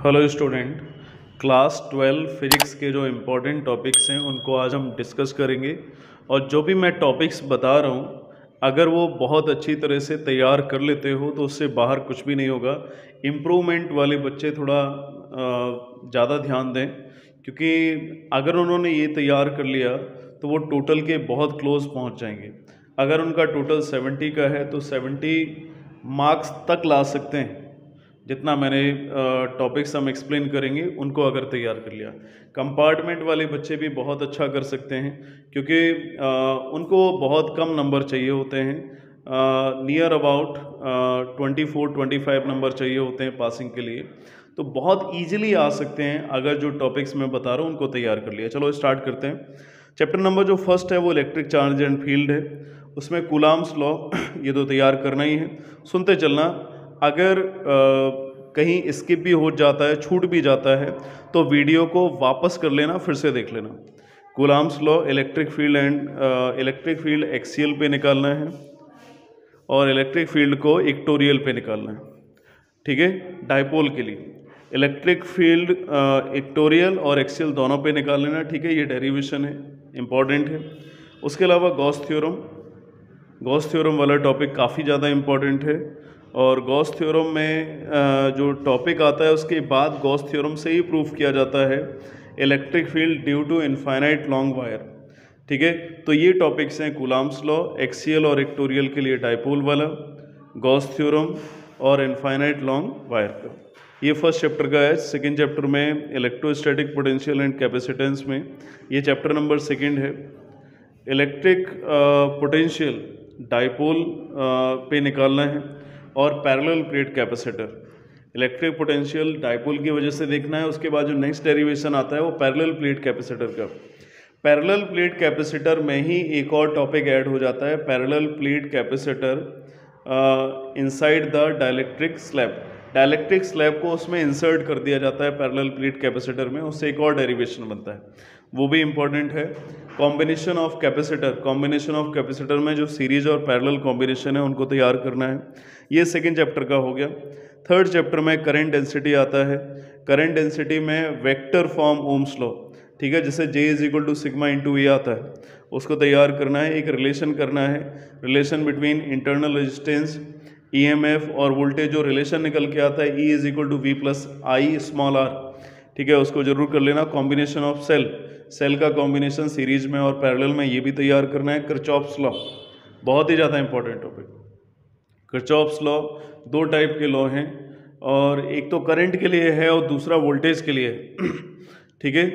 Hello student, class 12 physics के जो important topics हैं उनको आज हम डिस्कस करेंगे। और जो भी मैं टॉपिक्स बता रहा हूँ, अगर वो बहुत अच्छी तरह से तैयार कर लेते हो तो उससे बाहर कुछ भी नहीं होगा। इम्प्रूवमेंट वाले बच्चे थोड़ा ज़्यादा ध्यान दें, क्योंकि अगर उन्होंने ये तैयार कर लिया तो वो टोटल के बहुत क्लोज पहुँच जाएंगे। अगर उनका टोटल 70 का है तो 70 मार्क्स तक ला सकते हैं। जितना मैंने टॉपिक्स हम एक्सप्लेन करेंगे उनको अगर तैयार कर लिया। कंपार्टमेंट वाले बच्चे भी बहुत अच्छा कर सकते हैं, क्योंकि उनको बहुत कम नंबर चाहिए होते हैं। नियर अबाउट 24-25 नंबर चाहिए होते हैं पासिंग के लिए, तो बहुत ईजिली आ सकते हैं अगर जो टॉपिक्स मैं बता रहा हूँ उनको तैयार कर लिया। चलो स्टार्ट करते हैं। चैप्टर नंबर जो फर्स्ट है वो इलेक्ट्रिक चार्ज एंड फील्ड है। उसमें कूलाम्स लॉ ये तो तैयार करना ही है, सुनते चलना। अगर कहीं स्किप भी हो जाता है, छूट भी जाता है, तो वीडियो को वापस कर लेना, फिर से देख लेना। Coulombs law electric field axial पे निकालना है और इलेक्ट्रिक फील्ड को इक्टोरियल पे निकालना है। ठीक है, डाइपोल के लिए इलेक्ट्रिक फील्ड इक्टोरियल और एक्सियल दोनों पे निकाल लेना। ठीक है, ये डेरिवेशन है, इंपॉर्टेंट है। उसके अलावा गॉस थ्योरम वाला टॉपिक काफ़ी ज़्यादा इम्पॉर्टेंट है। और गॉस थ्योरम में जो टॉपिक आता है उसके बाद गॉस थ्योरम से ही प्रूफ किया जाता है electric field due to infinite long wire. ठीक है, तो ये टॉपिक्स हैं कूलाम्स लॉ, एक्सियल और इक्टोरियल के लिए डाइपोल वाला, गॉस थ्योरम और इनफाइनाइट लॉन्ग वायर का। ये फर्स्ट चैप्टर का है। सेकेंड चैप्टर में इलेक्ट्रोस्टैटिक पोटेंशियल एंड कैपेसिटेंस में ये चैप्टर नंबर 2 है। इलेक्ट्रिक पोटेंशियल डाइपोल पे निकालना है और parallel plate capacitor. Electric potential dipole की वजह से देखना है। उसके बाद जो नेक्स्ट डेरिवेशन आता है वो पैरेलल प्लेट कैपेसिटर का। पैरेलल प्लेट कैपेसिटर में ही एक और टॉपिक ऐड हो जाता है, parallel plate capacitor inside the dielectric slab. Dielectric slab को उसमें इंसर्ट कर दिया जाता है पैरेलल प्लेट कैपेसिटर में, उससे एक और डेरिवेशन बनता है, वो भी इंपॉर्टेंट है। कॉम्बिनेशन ऑफ कैपेसिटर में जो सीरीज और पैरेलल कॉम्बिनेशन है उनको तैयार करना है। ये सेकेंड चैप्टर का हो गया। थर्ड चैप्टर में करंट डेंसिटी आता है। करंट डेंसिटी में वेक्टर फॉर्म ओम्स लॉ, ठीक है, जैसे J = सिग्मा × E आता है, उसको तैयार करना है। एक रिलेशन करना है, relation between internal resistance, EMF और वोल्टेज। जो रिलेशन निकल के आता है E = V + I r, ठीक है, उसको जरूर कर लेना। कॉम्बिनेशन ऑफ सेल का कॉम्बिनेशन सीरीज में और पैरेलल में, ये भी तैयार करना है। किरचॉफ्स लॉ बहुत ही ज़्यादा important topic. Kirchhoff's law 2 type के लॉ हैं, और एक तो करंट के लिए है और दूसरा वोल्टेज के लिए है। ठीक है,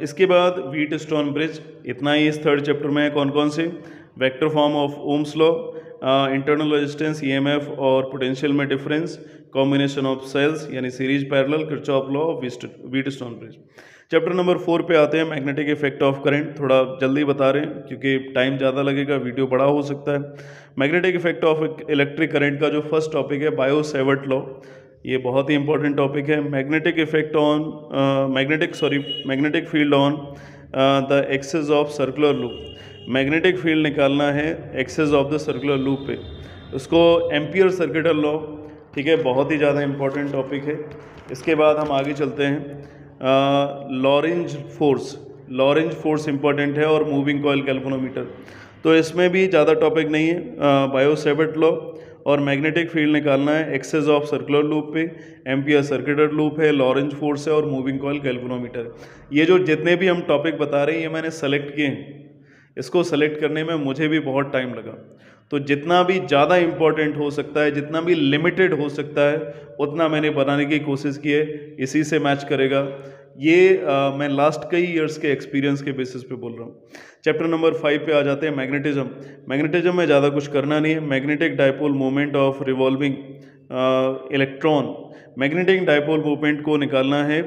इसके बाद व्हीटस्टोन ब्रिज, इतना ही इस थर्ड चैप्टर में है। कौन कौन से? Vector form of Ohm's law, internal resistance, EMF और पोटेंशियल में डिफरेंस, कॉम्बिनेशन ऑफ सेल्स यानी series parallel, Kirchhoff law, Wheatstone bridge. Chapter number 4 पे आते हैं, मैग्नेटिक इफेक्ट ऑफ करंट। थोड़ा जल्दी बता रहे हैं क्योंकि टाइम ज़्यादा लगेगा, वीडियो बड़ा हो सकता है। Magnetic effect of electric current का जो फर्स्ट टॉपिक है बायो-सेवर्ट लॉ, ये बहुत ही इंपॉर्टेंट टॉपिक है। Magnetic field on the axis of circular loop. Magnetic field निकालना है axis of the circular loop पे, उसको एम्पियर सर्किटल लॉ, ठीक है, बहुत ही ज़्यादा इंपॉर्टेंट टॉपिक है। इसके बाद हम आगे चलते हैं। लॉरेंज फोर्स इंपॉर्टेंट है, और मूविंग कॉइल कैल्वनोमीटर, तो इसमें भी ज़्यादा टॉपिक नहीं है। बायो-सेवर्ट लॉ और मैग्नेटिक फील्ड निकालना है एक्सेस ऑफ सर्कुलर लूप पे, एम्पियर सर्किटल लूप है, लॉरेंज फोर्स है और मूविंग कॉइल कैल्वनोमीटर। ये जो जितने भी हम टॉपिक बता रहे हैं ये मैंने सेलेक्ट किए हैं। इसको सेलेक्ट करने में मुझे भी बहुत टाइम लगा, तो जितना भी ज़्यादा इम्पोर्टेंट हो सकता है, जितना भी लिमिटेड हो सकता है, उतना मैंने बनाने की कोशिश की है। इसी से मैच करेगा ये। मैं लास्ट कई इयर्स के एक्सपीरियंस के बेसिस पे बोल रहा हूँ। चैप्टर नंबर 5 पे आ जाते हैं, मैग्नेटिज्म में ज़्यादा कुछ करना नहीं है। Magnetic dipole moment of revolving electron. Magnetic dipole moment को निकालना है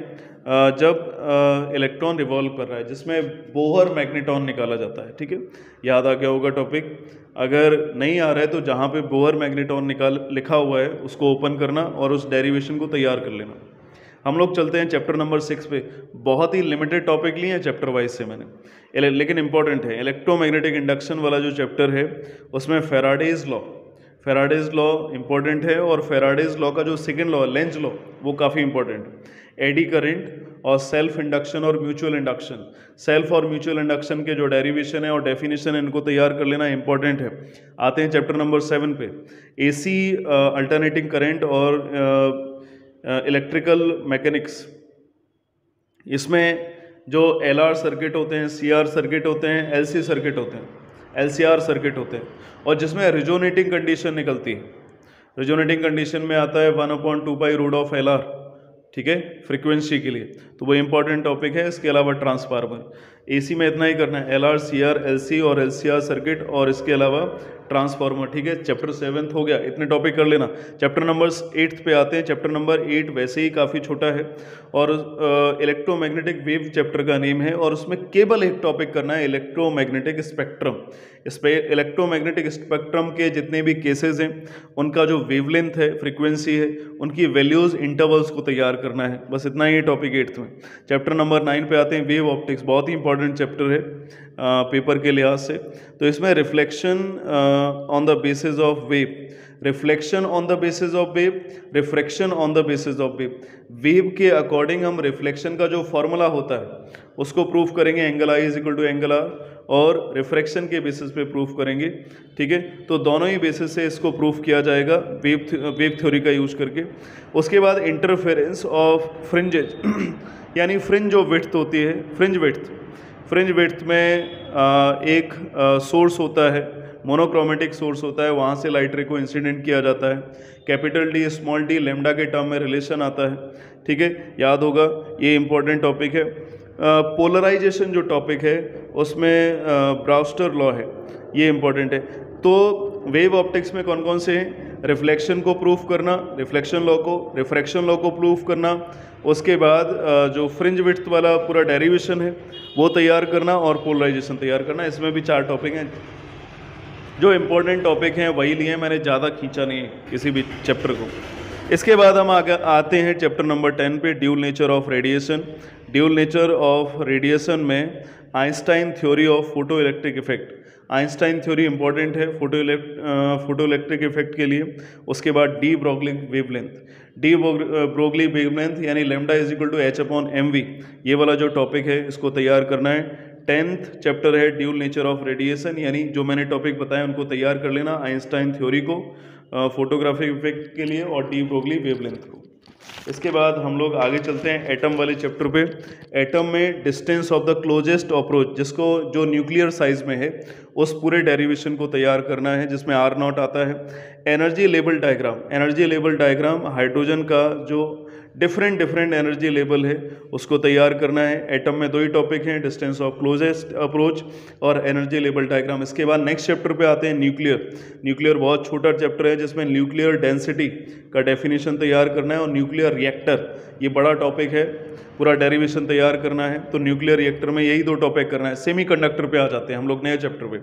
जब इलेक्ट्रॉन रिवॉल्व कर रहा है, जिसमें बोहर मैग्नेटॉन निकाला जाता है। ठीक है, याद आ गया होगा टॉपिक। अगर नहीं आ रहा है तो जहाँ पे बोहर मैग्नेटॉन लिखा हुआ है उसको ओपन करना और उस डेरिवेशन को तैयार कर लेना। हम लोग चलते हैं चैप्टर नंबर 6 पे। बहुत ही लिमिटेड टॉपिक लिए हैं चैप्टर वाइज से मैंने, लेकिन इंपॉर्टेंट है। इलेक्ट्रोमैग्नेटिक इंडक्शन वाला जो चैप्टर है उसमें फेराडेज लॉ इंपॉर्टेंट है, और फेराडेज लॉ का जो सेकेंड लॉ लेंज लॉ वो काफ़ी इंपॉर्टेंट है। एडी करंट और सेल्फ इंडक्शन और म्यूचुअल इंडक्शन, सेल्फ और म्यूचुअल इंडक्शन के जो डेरिवेशन है और डेफिनेशन है इनको तैयार कर लेना इंपॉर्टेंट है। आते हैं चैप्टर नंबर 7 पे, एसी अल्टरनेटिंग करंट और इलेक्ट्रिकल मैकेनिक्स। इसमें जो एलआर सर्किट होते हैं, सीआर सर्किट होते हैं, एलसी सर्किट होते हैं, एलसीआर सर्किट होते हैं, और जिसमें रिजोनेटिंग कंडीशन निकलती है। रिजोनेटिंग कंडीशन में आता है 1/2π√LR, ठीक है, फ्रीक्वेंसी के लिए, तो वो इंपॉर्टेंट टॉपिक है। इसके अलावा ट्रांसफार्मर, एसी में इतना ही करना है, एलआर, सीआर, एलसी और एलसीआर सर्किट, और इसके अलावा ट्रांसफार्मर, ठीक है। चैप्टर 7 हो गया, इतने टॉपिक कर लेना। चैप्टर नंबर 8 पे आते हैं। चैप्टर नंबर 8 वैसे ही काफ़ी छोटा है और इलेक्ट्रोमैग्नेटिक वेव चैप्टर का नेम है, और उसमें केवल एक टॉपिक करना है, इलेक्ट्रोमैग्नेटिक स्पेक्ट्रम। इस पे इलेक्ट्रोमैग्नेटिक स्पेक्ट्रम के जितने भी केसेस हैं उनका जो वेवलेंथ है, फ्रीक्वेंसी है, उनकी वैल्यूज़, इंटरवल्स को तैयार करना है। बस इतना ही टॉपिक 8th में। चैप्टर नंबर 9 पे आते हैं, वेव ऑप्टिक्स, बहुत ही इंपॉर्टेंट चैप्टर है पेपर के लिहाज से। तो इसमें reflection on the basis of wave, reflection on the basis of wave, refraction on the basis of wave. Wave के अकॉर्डिंग हम रिफ्लेक्शन का जो फॉर्मूला होता है उसको प्रूफ करेंगे, angle i is equal to angle r, और रिफ्रैक्शन के बेसिस पे प्रूफ करेंगे, ठीक है। तो दोनों ही बेसिस से इसको प्रूफ किया जाएगा वेव थ्योरी का यूज करके। उसके बाद इंटरफेरेंस ऑफ फ्रिंजेज यानी फ्रिंज जो विड्थ होती है, फ्रिंज विड्थ में एक सोर्स होता है, मोनोक्रोमेटिक सोर्स होता है, वहाँ से लाइट रे को इंसिडेंट किया जाता है। Capital D small D lambda के टर्म में रिलेशन आता है, ठीक है, याद होगा, ये इंपॉर्टेंट टॉपिक है। पोलराइजेशन जो टॉपिक है उसमें ब्राउस्टर लॉ है, ये इंपॉर्टेंट है। तो वेव ऑप्टिक्स में कौन कौन से हैं? रिफ्लेक्शन को प्रूफ करना, रिफ्लेक्शन लॉ को, रिफ्रैक्शन लॉ को प्रूफ करना, उसके बाद जो फ्रिंज विड्थ वाला पूरा डेरिवेशन है वो तैयार करना, और पोलराइजेशन तैयार करना। इसमें भी 4 टॉपिक हैं। जो इम्पोर्टेंट टॉपिक हैं वही लिए, मैंने ज़्यादा खींचा नहीं है किसी भी चैप्टर को। इसके बाद हम आगे आते हैं चैप्टर नंबर 10 पे, dual nature of radiation. Dual nature of radiation में Einstein theory of photoelectric effect, Einstein theory important है फोटो इलेक्ट्रिक इफेक्ट के लिए। उसके बाद de Broglie wavelength, de Broglie wavelength यानी lambda is equal to h/mv, ये वाला जो टॉपिक है इसको तैयार करना है। 10th चैप्टर है ड्यूल नेचर ऑफ रेडिएशन, यानी जो मैंने टॉपिक बताया उनको तैयार कर लेना, आइंस्टाइन थ्योरी को फोटोग्राफिक इफेक्ट के लिए और डी ब्रोगली वेवलेंथ को। इसके बाद हम लोग आगे चलते हैं एटम वाले चैप्टर पे। एटम में distance of the closest approach, जिसको जो न्यूक्लियर साइज में है उस पूरे डेरिवेशन को तैयार करना है, जिसमें R0 आता है। Energy level diagram, energy level diagram hydrogen का जो डिफरेंट एनर्जी लेवल है उसको तैयार करना है। एटम में 2 ही टॉपिक हैं, डिस्टेंस ऑफ क्लोजेस्ट अप्रोच और एनर्जी लेवल डायग्राम। इसके बाद नेक्स्ट चैप्टर पे आते हैं न्यूक्लियर। न्यूक्लियर बहुत छोटा चैप्टर है जिसमें न्यूक्लियर डेंसिटी का डेफिनेशन तैयार करना है, और न्यूक्लियर रिएक्टर ये बड़ा टॉपिक है, पूरा डेरिवेशन तैयार करना है। तो न्यूक्लियर रिएक्टर में यही 2 टॉपिक करना है। सेमीकंडक्टर पे आ जाते हैं हम लोग नए चैप्टर पे।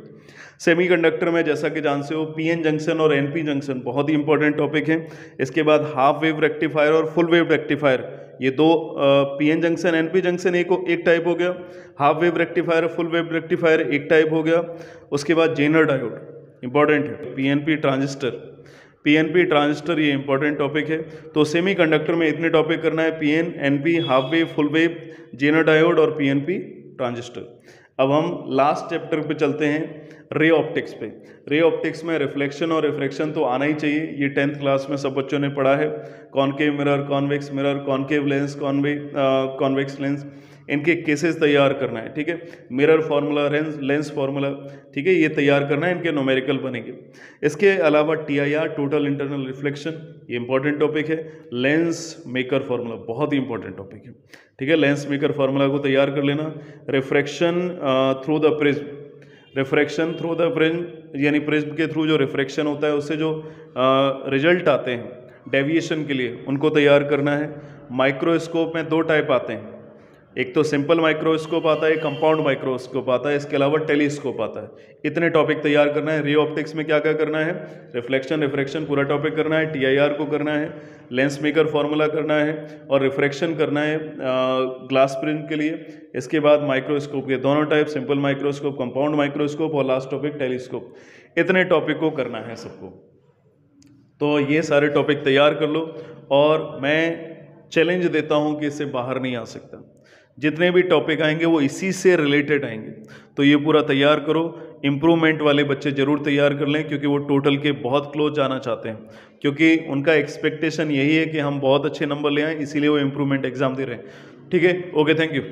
सेमीकंडक्टर में जैसा कि जानते हो पीएन जंक्शन और एनपी जंक्शन बहुत ही इंपॉर्टेंट टॉपिक है। इसके बाद हाफ वेव रेक्टिफायर और फुल वेव रेक्टिफायर, ये 2 पीएन जंक्शन एनपी जंक्शन एक टाइप हो गया, half wave rectifier full wave rectifier एक टाइप हो गया। उसके बाद जेनर डायोड इंपॉर्टेंट है, पीएनपी ट्रांजिस्टर ये इंपॉर्टेंट टॉपिक है। तो सेमीकंडक्टर में इतने टॉपिक करना है, PN, NP, half wave, full wave, zener diode और पीएनपी ट्रांजिस्टर। अब हम लास्ट चैप्टर पे चलते हैं, रे ऑप्टिक्स पे। रे ऑप्टिक्स में रिफ्लेक्शन और रिफ्रैक्शन तो आना ही चाहिए, ये 10th क्लास में सब बच्चों ने पढ़ा है। Concave mirror, convex mirror, concave lens, convex lens, इनके केसेस तैयार करना है, ठीक है। मिरर फार्मूला, लेंस फार्मूला, ठीक है, ये तैयार करना है, इनके न्यूमेरिकल बनेंगे। इसके अलावा TIR, टोटल इंटरनल रिफ्लेक्शन, ये इंपॉर्टेंट टॉपिक है। लेंस मेकर फार्मूला बहुत ही इंपॉर्टेंट टॉपिक है, ठीक है, लेंस मेकर फार्मूला को तैयार कर लेना। Refraction through the prism, refraction through the prism यानी प्रिज्म के थ्रू जो रिफ्रैक्शन होता है उससे जो रिजल्ट आते हैं डेविएशन के लिए, उनको तैयार करना है। माइक्रोस्कोप में 2 टाइप आते हैं, एक तो सिंपल माइक्रोस्कोप आता है, एक कंपाउंड माइक्रोस्कोप आता है, इसके अलावा टेलीस्कोप आता है। इतने टॉपिक तैयार करना है। रे ऑप्टिक्स में क्या क्या करना है? रिफ्लेक्शन, रिफ्रैक्शन पूरा टॉपिक करना है, TIR को करना है, लेंस मेकर फार्मूला करना है और रिफ्रैक्शन करना है ग्लास प्रिज्म के लिए। इसके बाद माइक्रोस्कोप के दोनों type, simple microscope, compound microscope और लास्ट टॉपिक टेलीस्कोप। इतने टॉपिक को करना है सबको। तो ये सारे टॉपिक तैयार कर लो और मैं चैलेंज देता हूँ कि इससे बाहर नहीं आ सकता। जितने भी टॉपिक आएंगे वो इसी से रिलेटेड आएंगे, तो ये पूरा तैयार करो। इम्प्रूवमेंट वाले बच्चे ज़रूर तैयार कर लें, क्योंकि वो टोटल के बहुत क्लोज जाना चाहते हैं, क्योंकि उनका एक्सपेक्टेशन यही है कि हम बहुत अच्छे नंबर ले आएँ, इसीलिए वो इम्प्रूवमेंट एग्ज़ाम दे रहे हैं। ठीक है, ओके, थैंक यू।